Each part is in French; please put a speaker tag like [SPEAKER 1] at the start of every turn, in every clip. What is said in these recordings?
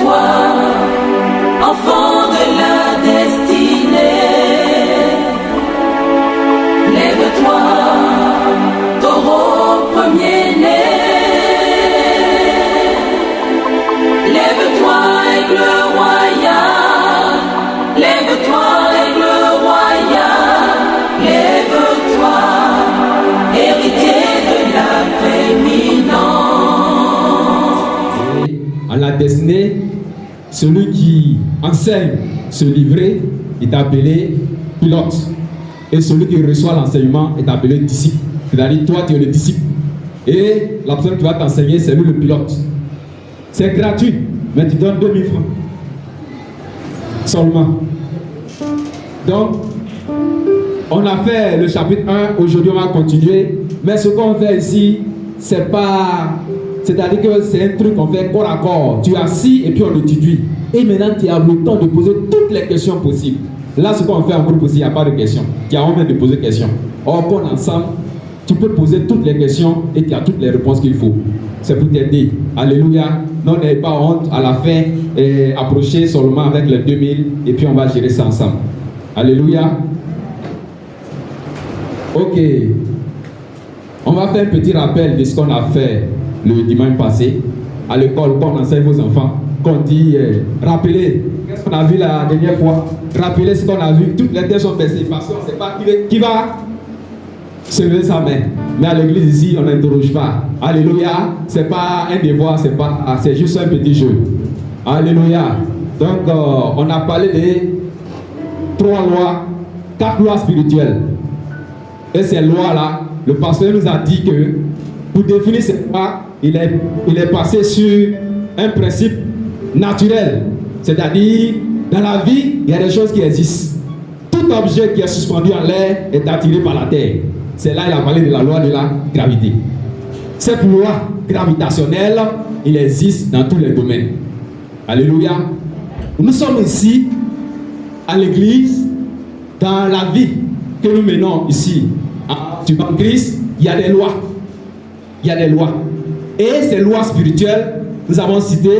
[SPEAKER 1] Lève-toi, enfant de la destinée. Lève-toi, taureau premier-né. Lève-toi, aigle royal. Lève-toi, aigle royal. Lève-toi, héritier de la prééminence.
[SPEAKER 2] À la destinée, celui qui enseigne ce livret est appelé pilote. Et celui qui reçoit l'enseignement est appelé disciple. C'est-à-dire, toi, tu es le disciple. Et la personne qui va t'enseigner, c'est lui le pilote. C'est gratuit, mais tu donnes 2000 francs. Seulement. Donc, on a fait le chapitre 1. Aujourd'hui, on va continuer. Mais ce qu'on fait ici, c'est pas... C'est-à-dire que c'est un truc qu'on fait corps à corps. Tu es assis et puis on étudie. Et maintenant, tu as le temps de poser toutes les questions possibles. Là, ce qu'on fait en groupe aussi, il n'y a pas de questions. Tu as envie de poser des questions. Or, qu'on ensemble, tu peux poser toutes les questions et tu as toutes les réponses qu'il faut. C'est pour t'aider. Alléluia. Non, n'ayez pas honte. À la fin, approchez seulement avec les 2000 et puis on va gérer ça ensemble. Alléluia. Ok. On va faire un petit rappel de ce qu'on a fait le dimanche passé à l'école, quand on enseigne vos enfants, qu'on dit rappelez ce qu'on a vu la dernière fois, rappelez ce qu'on a vu, toutes les têtes sont baissées parce qu'on ne sait pas qui va se lever sa main. Mais à l'église ici, on n'interroge pas. Alléluia, c'est pas un devoir, c'est juste un petit jeu. Alléluia. Donc on a parlé de 4 lois spirituelles. Et ces lois-là, le pasteur nous a dit que pour définir ces lois, il est passé sur un principe naturel. C'est-à-dire, dans la vie, il y a des choses qui existent. Tout objet qui est suspendu en l'air est attiré par la terre. C'est là qu'il a parlé de la loi de la gravité. Cette loi gravitationnelle, il existe dans tous les domaines. Alléluia. Nous sommes ici, à l'église, dans la vie que nous menons ici. En Christ, il y a des lois. Il y a des lois. Et ces lois spirituelles, nous avons cité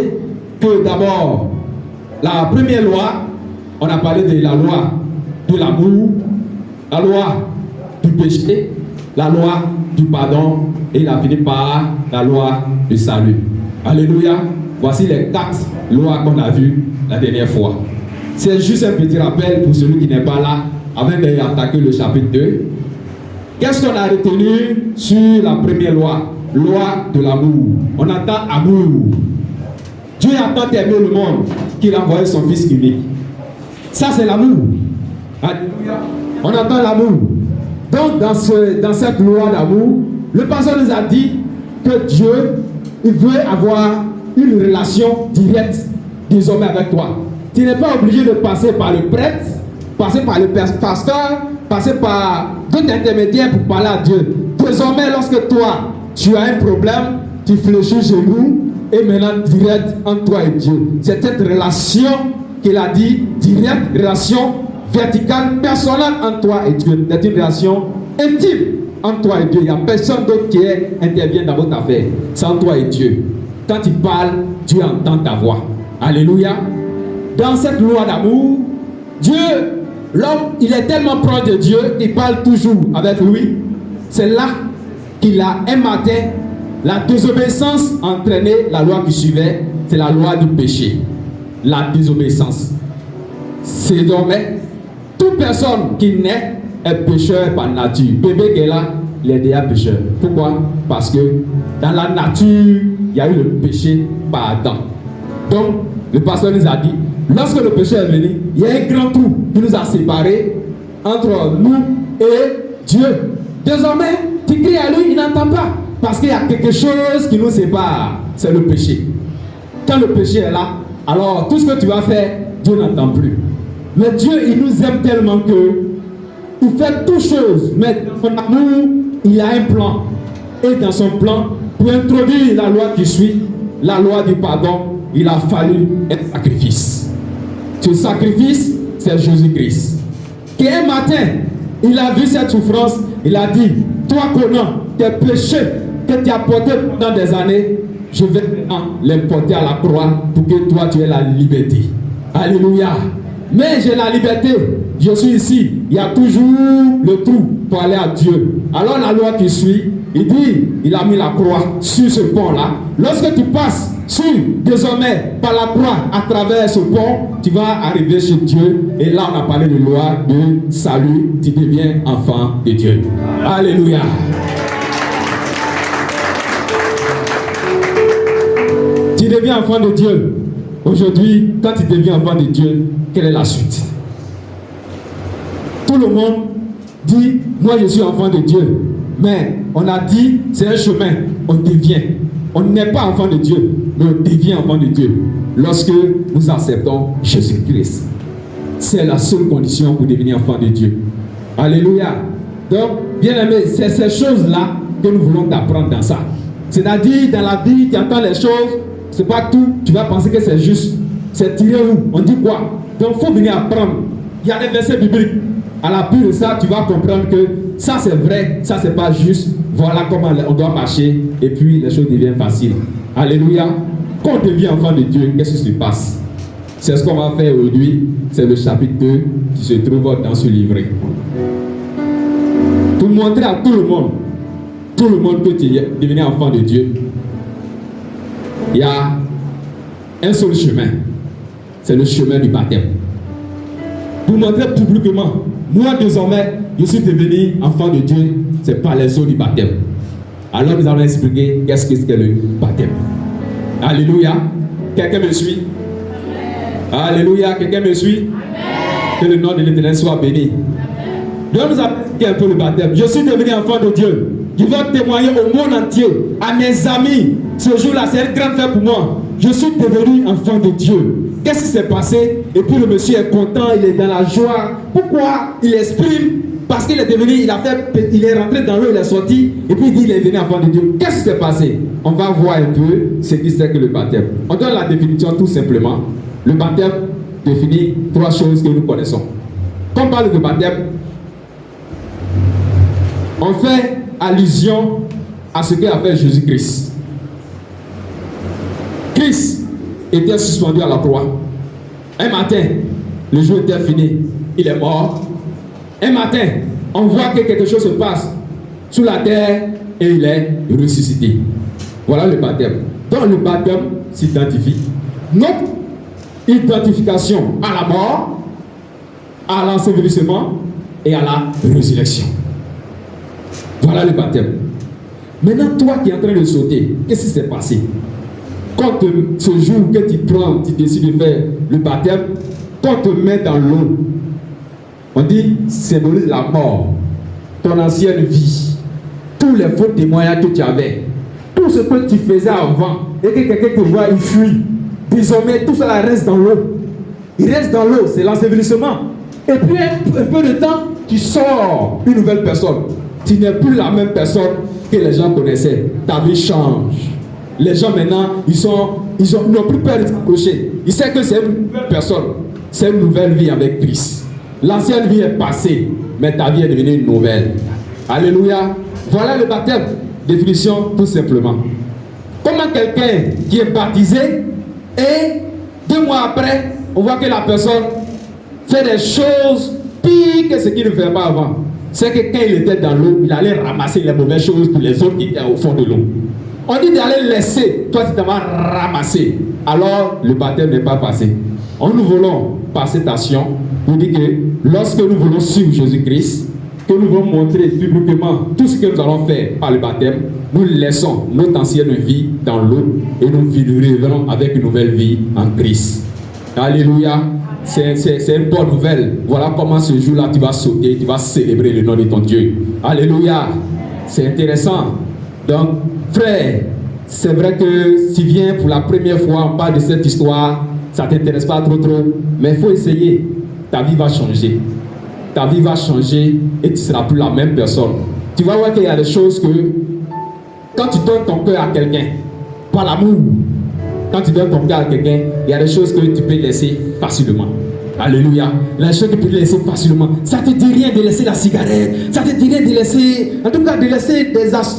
[SPEAKER 2] que d'abord, la première loi, on a parlé de la loi de l'amour, la loi du péché, la loi du pardon, et il a fini par la loi du salut. Alléluia. Voici les 4 lois qu'on a vues la dernière fois. C'est juste un petit rappel pour celui qui n'est pas là, avant d'attaquer le chapitre 2. Qu'est-ce qu'on a retenu sur la première loi? Loi de l'amour. On entend amour. Dieu a tant aimé le monde qu'il a envoyé son Fils unique. Ça, c'est l'amour. Alléluia. On entend l'amour. Donc, dans cette loi d'amour, le pasteur nous a dit que Dieu, il veut avoir une relation directe désormais avec toi. Tu n'es pas obligé de passer par le prêtre, passer par le pasteur, passer par d'autres intermédiaires pour parler à Dieu. Désormais, lorsque toi, tu as un problème, tu fléchis chez nous et maintenant direct entre toi et Dieu. C'est cette relation qu'il a dit, directe, relation verticale, personnelle entre toi et Dieu. C'est une relation intime entre toi et Dieu. Il n'y a personne d'autre qui intervient dans votre affaire. C'est entre toi et Dieu. Quand tu parles, Dieu entend ta voix. Alléluia. Dans cette loi d'amour, Dieu, l'homme, il est tellement proche de Dieu, il parle toujours avec lui. C'est là qu'il a un matin, la désobéissance entraîné la loi qui suivait, c'est la loi du péché. La désobéissance. C'est désormais, toute personne qui naît est pécheur par nature. Bébé qui est là, il est déjà pécheur. Pourquoi? Parce que dans la nature, il y a eu le péché par Adam. Donc, le pasteur nous a dit, lorsque le péché est venu, il y a un grand trou qui nous a séparés entre nous et Dieu. Désormais, tu cries à lui, il n'entend pas. Parce qu'il y a quelque chose qui nous sépare. C'est le péché. Quand le péché est là, alors tout ce que tu vas faire, Dieu n'entend plus. Mais Dieu, il nous aime tellement que il fait toutes choses. Mais dans son amour, il a un plan. Et dans son plan, pour introduire la loi qui suit, la loi du pardon, il a fallu un sacrifice. Ce sacrifice, c'est Jésus-Christ. Qui un matin, il a vu cette souffrance, il a dit, toi connais tes péchés que tu as portés pendant des années, je vais maintenant l'importer à la croix pour que toi tu aies la liberté. Alléluia. Mais j'ai la liberté, je suis ici, il y a toujours le trou pour aller à Dieu. Alors la loi qui suit, il dit, il a mis la croix sur ce pont-là. Lorsque tu passes désormais par la croix à travers ce pont, tu vas arriver chez Dieu. Et là on a parlé de loi de salut, tu deviens enfant de Dieu. Alléluia. Tu deviens enfant de Dieu. Aujourd'hui, quand tu deviens enfant de Dieu, quelle est la suite? Tout le monde dit, moi je suis enfant de Dieu. Mais on a dit, c'est un chemin, on devient. On n'est pas enfant de Dieu, mais on devient enfant de Dieu lorsque nous acceptons Jésus-Christ. C'est la seule condition pour devenir enfant de Dieu. Alléluia. Donc, bien aimé, c'est ces choses-là que nous voulons t'apprendre dans ça. C'est-à-dire, dans la vie, tu entends les choses, c'est pas tout, tu vas penser que c'est juste. C'est tiré où? On dit quoi? Donc il faut venir apprendre. Il y a des versets bibliques. À l'appui de ça, tu vas comprendre que ça c'est vrai, ça c'est pas juste. Voilà comment on doit marcher. Et puis les choses deviennent faciles. Alléluia. Quand on devient enfant de Dieu, qu'est-ce qui se passe? C'est ce qu'on va faire aujourd'hui. C'est le chapitre 2 qui se trouve dans ce livret. Pour montrer à tout le monde que tu es devenu enfant de Dieu, il y a un seul chemin. C'est le chemin du baptême. Pour montrer publiquement, moi désormais, je suis devenu enfant de Dieu, c'est par les eaux du baptême. Alors nous allons expliquer qu'est-ce que c'est le baptême. Alléluia. Quelqu'un me suit? Alléluia. Quelqu'un me suit? Que le nom de l'Éternel soit béni. Donc nous allons expliquer un peu le baptême. Je suis devenu enfant de Dieu. Je vais témoigner au monde entier, à mes amis. Ce jour-là, c'est une grande fête pour moi. Je suis devenu enfant de Dieu. Qu'est-ce qui s'est passé? Et puis le monsieur est content, il est dans la joie. Pourquoi? Il exprime, parce qu'il est devenu, il est rentré dans l'eau, il est sorti, et puis il dit il est devenu enfant de Dieu. Qu'est-ce qui s'est passé? On va voir un peu ce qui c'est que le baptême. On donne la définition tout simplement. Le baptême définit 3 choses que nous connaissons. Quand on parle de baptême, on fait allusion à ce qu'a fait Jésus-Christ. Christ était suspendu à la croix. Un matin, le jour était fini, il est mort. Un matin, on voit que quelque chose se passe sous la terre et il est ressuscité. Voilà le baptême. Donc le baptême s'identifie. Notre identification à la mort, à l'ensevelissement et à la résurrection. Voilà le baptême. Maintenant, toi qui es en train de sauter, qu'est-ce qui s'est passé? Quand ce jour que tu décides de faire le baptême, quand on te met dans l'eau, on dit symbolise la mort, ton ancienne vie, tous les faux témoignages que tu avais, tout ce que tu faisais avant, et que quelqu'un te voit, il fuit. Désormais, tout cela reste dans l'eau. Il reste dans l'eau, c'est l'ensevelissement. Et puis, un peu de temps, tu sors une nouvelle personne. Tu n'es plus la même personne que les gens connaissaient. Ta vie change. Les gens maintenant, ils n'ont plus peur de s'approcher. Ils savent que c'est une nouvelle personne. C'est une nouvelle vie avec Christ. L'ancienne vie est passée, mais ta vie est devenue une nouvelle. Alléluia. Voilà le baptême. Définition tout simplement. Comment quelqu'un qui est baptisé et 2 mois après, on voit que la personne fait des choses pires que ce qu'il ne faisait pas avant. C'est que quand il était dans l'eau, il allait ramasser les mauvaises choses pour les autres qui étaient au fond de l'eau. On dit d'aller laisser, toi tu t'en vas ramasser. Alors le baptême n'est pas passé. Nous voulons par cette action pour dire que lorsque nous voulons suivre Jésus-Christ, que nous voulons montrer publiquement tout ce que nous allons faire par le baptême, nous laissons notre ancienne vie dans l'eau et nous vivons avec une nouvelle vie en Christ. Alléluia. C'est une bonne nouvelle. Voilà comment ce jour-là tu vas sauter, tu vas célébrer le nom de ton Dieu. Alléluia. C'est intéressant. Donc, frère, c'est vrai que si viens pour la première fois, on parle de cette histoire, ça ne t'intéresse pas trop, mais il faut essayer. Ta vie va changer. Ta vie va changer et tu ne seras plus la même personne. Tu vas voir qu'il y a des choses que, quand tu donnes ton cœur à quelqu'un, par l'amour, quand tu donnes ton cœur à quelqu'un, il y a des choses que tu peux laisser facilement. Alléluia. La chose que tu peux laisser facilement. Ça ne te dit rien de laisser la cigarette. Ça ne te dit rien de laisser, en tout cas, de laisser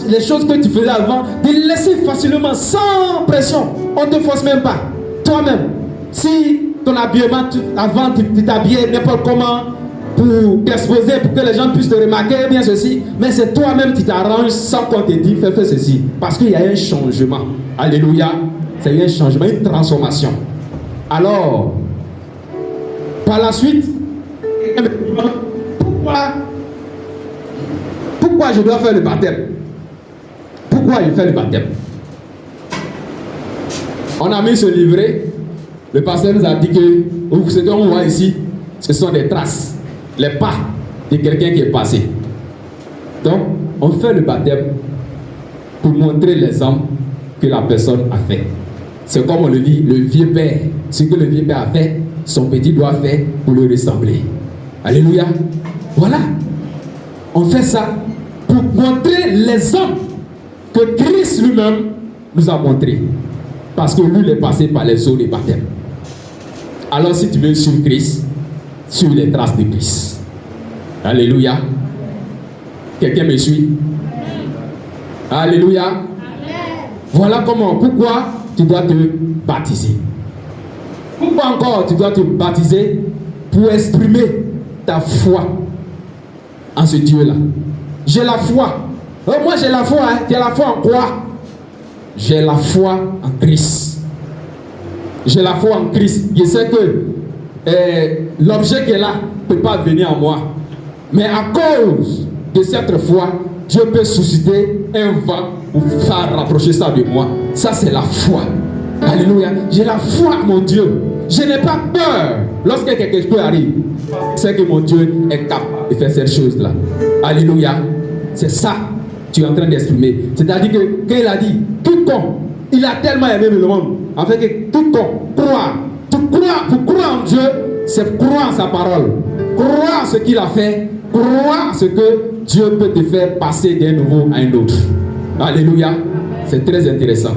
[SPEAKER 2] les choses que tu faisais avant, de les laisser facilement, sans pression. On ne te force même pas. Toi-même, si ton habillement, avant tu t'habillais n'importe comment pour t'exposer, pour que les gens puissent te remarquer, bien ceci, mais c'est toi-même qui t'arranges sans qu'on te dise fais ceci. Parce qu'il y a un changement. Alléluia. C'est un changement, une transformation. Alors, par la suite, pourquoi je dois faire le baptême? Pourquoi je fais le baptême? On a mis ce livret. Le pasteur nous a dit que ce qu'on voit ici, ce sont des traces, les pas de quelqu'un qui est passé. Donc, on fait le baptême pour montrer l'exemple que la personne a fait. C'est comme on le dit, le vieux père. Ce que le vieux père a fait, son petit doit faire pour le ressembler. Alléluia. Voilà. On fait ça pour montrer l'exemple que Christ lui-même nous a montré. Parce que lui, il est passé par les eaux de baptême. Alors, si tu veux suivre Christ, sur les traces de Christ. Alléluia. Quelqu'un me suit? Alléluia. Amen. Voilà comment, pourquoi tu dois te baptiser. Pourquoi encore tu dois te baptiser? Pour exprimer ta foi en ce Dieu-là. J'ai la foi. Oh, moi j'ai la foi. Hein. Tu as la foi en quoi? J'ai la foi en Christ. J'ai la foi en Christ. Je sais que l'objet qui est là ne peut pas venir en moi. Mais à cause de cette foi, Dieu peut susciter un vent pour faire rapprocher ça de moi. Ça, c'est la foi. Alléluia. J'ai la foi en mon Dieu. Je n'ai pas peur lorsque quelque chose arrive. C'est que mon Dieu est capable de faire cette chose-là. Alléluia. C'est ça que tu es en train d'exprimer. C'est-à-dire que quand il a dit, quiconque, il a tellement aimé le monde, en fait que quiconque croit, pour croire en Dieu, c'est croire en sa parole. Croire en ce qu'il a fait, croire en ce que Dieu peut te faire passer d'un nouveau à un autre. Alléluia. C'est très intéressant.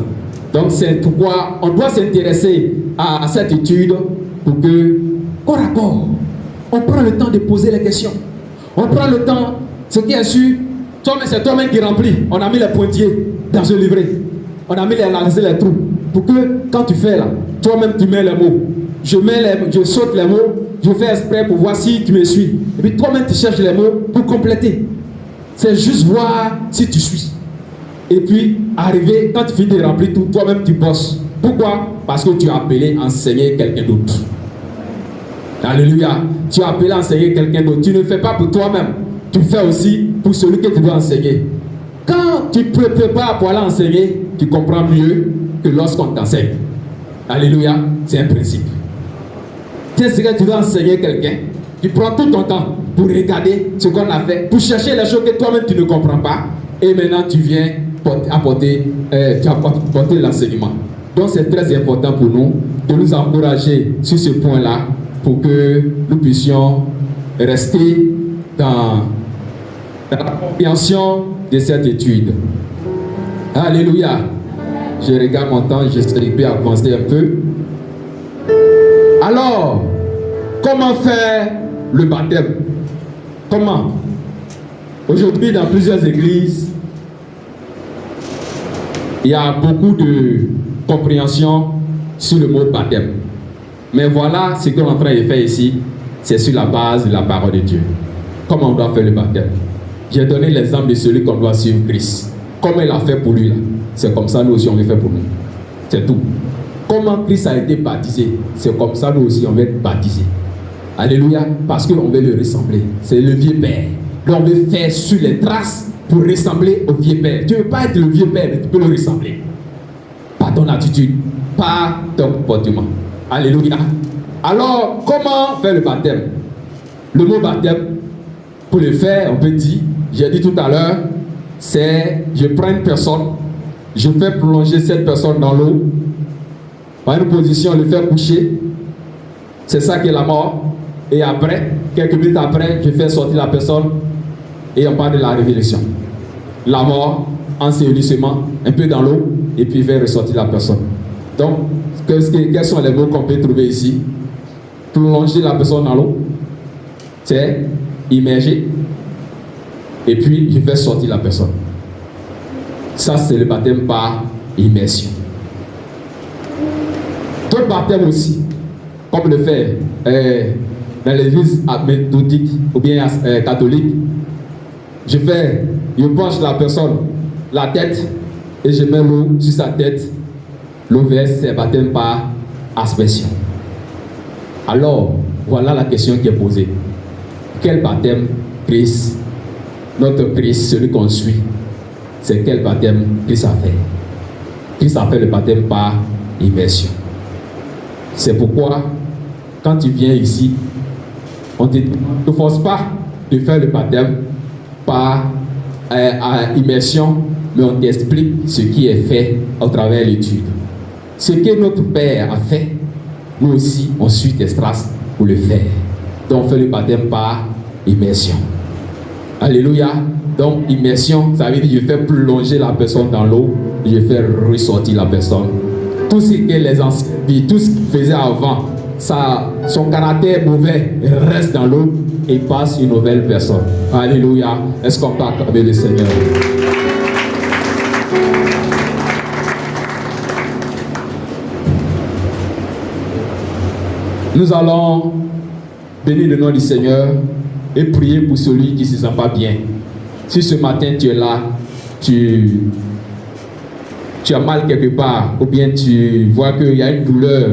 [SPEAKER 2] Donc c'est pourquoi on doit s'intéresser à cette étude pour que, corps à corps, on prend le temps de poser les questions. On prend le temps, ce qui est sûr, c'est toi-même qui remplis. On a mis les pointillés dans ce livret. On a mis les trous. Pour que quand tu fais là, toi-même tu mets les mots. Je saute les mots, je fais exprès pour voir si tu me suis. Et puis toi-même tu cherches les mots pour compléter. C'est juste voir si tu suis. Et puis, arriver, quand tu finis de remplir tout, toi-même tu bosses. Pourquoi? Parce que tu as appelé à enseigner quelqu'un d'autre. Alléluia. Tu as appelé à enseigner quelqu'un d'autre. Tu ne fais pas pour toi-même. Tu fais aussi pour celui que tu dois enseigner. Quand tu te prépares pour aller enseigner, tu comprends mieux que lorsqu'on t'enseigne. Alléluia. C'est un principe. Tu sais que tu dois enseigner quelqu'un. Tu prends tout ton temps pour regarder ce qu'on a fait, pour chercher les choses que toi-même tu ne comprends pas. Et maintenant tu viens apporter l'enseignement. Donc c'est très important pour nous de nous encourager sur ce point-là pour que nous puissions rester dans la compréhension de cette étude. Alléluia. Je regarde mon temps, j'essaie de avancer un peu. Alors, comment faire le baptême? Comment? Aujourd'hui, dans plusieurs églises, il y a beaucoup de compréhension sur le mot baptême. Mais voilà ce qu'on est en train de faire ici, c'est sur la base de la parole de Dieu. Comment on doit faire le baptême? J'ai donné l'exemple de celui qu'on doit suivre Christ. Comment il a fait pour lui là? C'est comme ça nous aussi on le fait pour nous. C'est tout. Comment Christ a été baptisé? C'est comme ça nous aussi on va être baptisés. Alléluia. Parce qu'on veut le ressembler. C'est le vieux père. Donc on veut faire sur les traces pour ressembler au vieux père. Tu ne veux pas être le vieux père, mais tu peux le ressembler. Par ton attitude, par ton comportement. Alléluia. Alors, comment faire le baptême? Le mot baptême, pour le faire, on peut dire, j'ai dit tout à l'heure, c'est je prends une personne, je fais plonger cette personne dans l'eau, par une position, le faire coucher. C'est ça qui est la mort. Et après, quelques minutes après, je fais sortir la personne et on parle de la révélation. La mort, ensevelissement, un peu dans l'eau, et puis faire ressortir la personne. Donc, quels sont les mots qu'on peut trouver ici? plonger la personne dans l'eau. C'est immerger. Et puis, je vais sortir la personne. Ça, c'est le baptême par immersion. D'autres baptêmes aussi, comme le fait dans l'église méthodique ou bien catholique, je penche la personne, la tête, et je mets l'eau sur sa tête. L'eau verse, c'est baptême par aspersion. Alors, voilà la question qui est posée. Quel baptême Christ, notre Christ, celui qu'on suit, c'est quel baptême Christ a fait? Christ a fait le baptême par immersion. C'est pourquoi, quand tu viens ici, on ne te force pas de faire le baptême par immersion, mais on t'explique ce qui est fait au travers de l'étude. Ce que notre Père a fait, nous aussi, on suit tes traces pour le faire. Donc, on fait le baptême par immersion. Alléluia. Donc, immersion, ça veut dire que je fais plonger la personne dans l'eau, je fais ressortir la personne. Tout ce que les anciens vies, tout ce qu'ils faisaient avant, son caractère mauvais reste dans l'eau et passe une nouvelle personne. Alléluia. Est-ce qu'on peut acclamer le Seigneur? Nous allons bénir le nom du Seigneur et prier pour celui qui ne se sent pas bien. Si ce matin tu es là, tu as mal quelque part, ou bien tu vois qu'il y a une douleur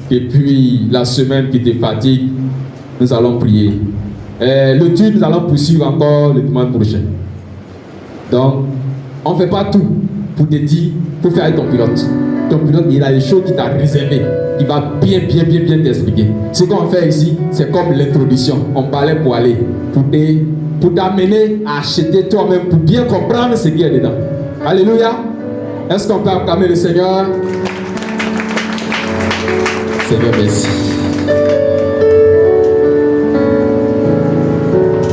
[SPEAKER 2] depuis la semaine qui te fatigue, nous allons prier. L'étude, nous allons poursuivre encore le dimanche prochain. Donc, on ne fait pas tout pour te dire, pour faire avec ton pilote. Ton pilote, il a des choses qui t'a réservé. Il va bien t'expliquer. Ce qu'on fait ici, c'est comme l'introduction. On parlait pour aller, pour t'amener à acheter toi-même, pour bien comprendre ce qui est dedans. Alléluia. Est-ce qu'on peut acclamer le Seigneur? Seigneur, merci.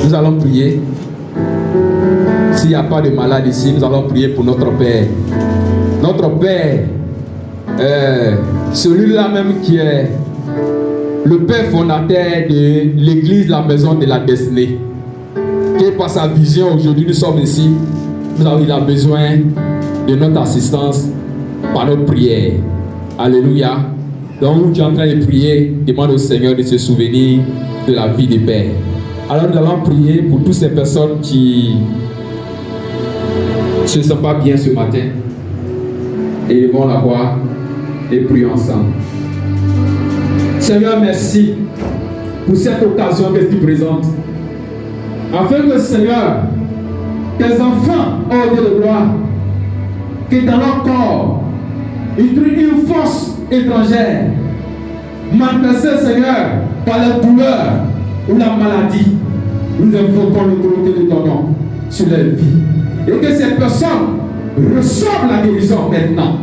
[SPEAKER 2] Nous allons prier. S'il n'y a pas de malade ici, nous allons prier pour notre Père. Notre Père, celui-là même qui est le Père fondateur de l'Église, la maison de la destinée. Que par sa vision, aujourd'hui nous sommes ici, il a besoin de notre assistance par notre prière. Alléluia. Donc, tu es en train de prier, demande au Seigneur de se souvenir de la vie des pères. Alors, nous allons prier pour toutes ces personnes qui ne se sentent pas bien ce matin. Et ils vont la voir et prier ensemble. Seigneur, merci pour cette occasion que tu présentes. Afin que, Seigneur, tes enfants, ô Dieu de gloire, que dans leur corps, ils trouvent une force étrangère, manifestée, Seigneur, par la douleur ou la maladie. Nous invoquons l'autorité de ton nom sur leur vie. Et que ces personnes reçoivent la guérison maintenant.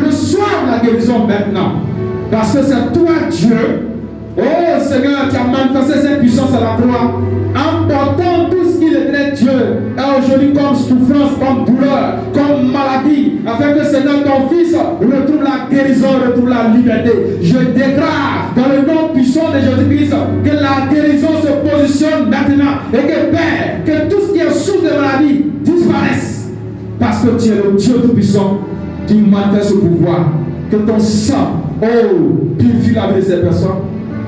[SPEAKER 2] Reçoivent la guérison maintenant. Parce que c'est toi, Dieu. Oh Seigneur, tu as manifesté cette puissance à la croix, emportant tout ce qu'il était Dieu, et aujourd'hui comme souffrance, comme douleur, comme maladie, afin que Seigneur, ton Fils retrouve la guérison, retrouve la liberté. Je déclare dans le nom puissant de Jésus-Christ que la guérison se positionne maintenant et que Père, que tout ce qui est source de maladie disparaisse. Parce que tu es le Dieu tout-puissant, tu manifestes ce pouvoir, que ton sang, purifie la vie de ces personnes.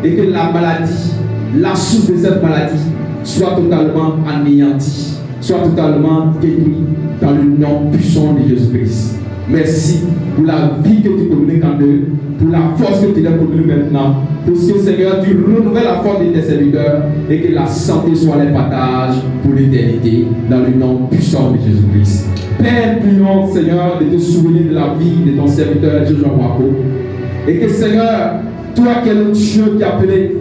[SPEAKER 2] Et que la maladie, la source de cette maladie, soit totalement anéantie, soit totalement détruite dans le nom puissant de Jésus-Christ. Merci pour la vie que tu communiques en eux, pour la force que tu leur communiques maintenant, pour ce que Seigneur, tu renouvelles la force de tes serviteurs et que la santé soit les partages pour l'éternité dans le nom puissant de Jésus-Christ. Père, prions Seigneur de te souvenir de la vie de ton serviteur Joshua Wako et que Seigneur, toi qui es le Dieu qui a appelé,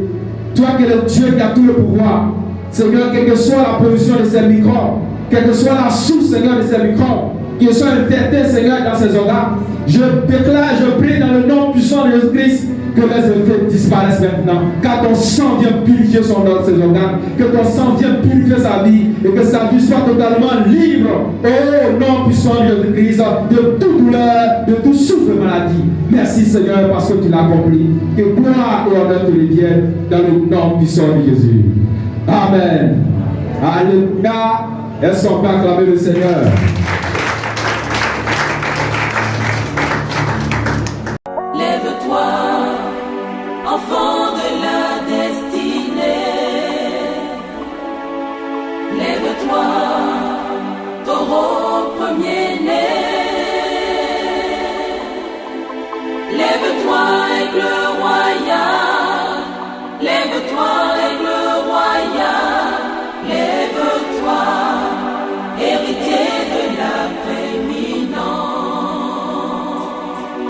[SPEAKER 2] toi qui es le Dieu qui a tout le pouvoir, Seigneur, quelle que soit la position de ces microbes, quelle que soit la source, Seigneur, de ces microbes, qu'ils soient infectés, Seigneur, dans ces organes, Je déclare, je prie dans le nom puissant de Jésus-Christ que les effets disparaissent maintenant. Car ton sang vient purifier ses organes. Que ton sang vient purifier sa vie. Et que sa vie soit totalement libre. Au nom puissant de Jésus-Christ, de toute douleur, de tout souffle de maladie. Merci Seigneur parce que tu l'as accompli. Que gloire et honneur te reviennent dans le nom puissant de Jésus. Amen. Alléluia. Est-ce qu'on peut acclamer le Seigneur?
[SPEAKER 1] Lève-toi, enfant de la destinée. Lève-toi, taureau premier-né. Lève-toi, aigle